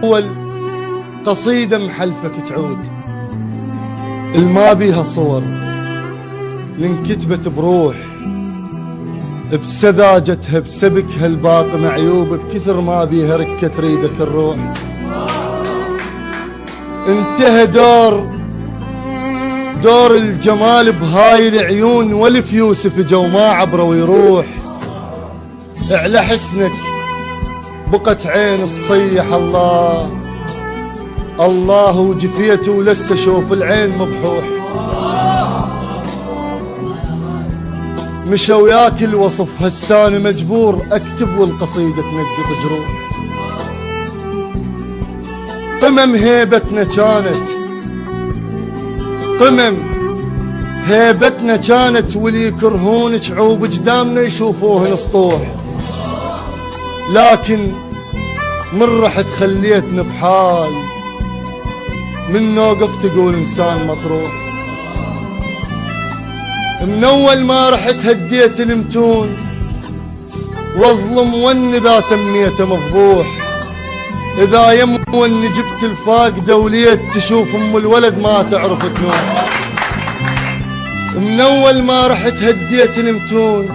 أول قصيدة محلفك تعود، الما بيها صور لانكتبت بروح، بسذاجتها بسبكها الباقي معيوب، بكثر ما بيها ركة تريدك الروح. انتهى دور الجمال بهاي العيون، والف يوسف جو ما عبره ويروح. على حسنك بقت عين الصيح الله الله، وجفيته ولسه شوف العين مبحوح. مشى وياك الوصف هساني مجبور اكتب والقصيدة تنقط جروح. قمم هيبتنا كانت، قمم هيبتنا كانت، واللي يكرهونك عوب قدامنا يشوفوهن سطوح. لكن من رحت خليتنا بحال، من وقفت تقول انسان مطروح. من اول ما رحت هديت المتون، واظلم ون اذا سميته مفضوح. اذا يم ون جبت الفاقده وليت تشوف ام الولد ما تعرف تنوح. من اول ما رحت هديت المتون،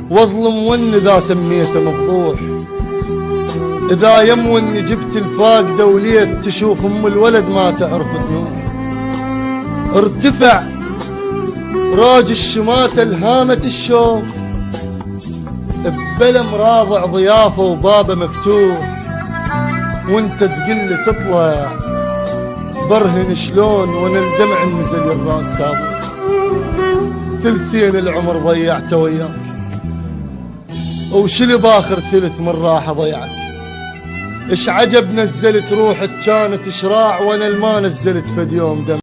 واظلم ون اذا سميته مفضوح. اذا يم ون جبت الفاقده وليت تشوف ام الولد ما تعرف تنوح. ارتفع راج الشماتة الهامة الشوف، ببلم راضع ضيافة وبابه مفتوح. وانت تقل تطلع برهن شلون، وانا الدمع نزل الراد سابق. ثلثين العمر ضيعته وياك، وشلي باخر ثلث من راحة ضيعك. اش عجب نزلت روحك كانت شراع، وانا الما نزلت فد يوم دم.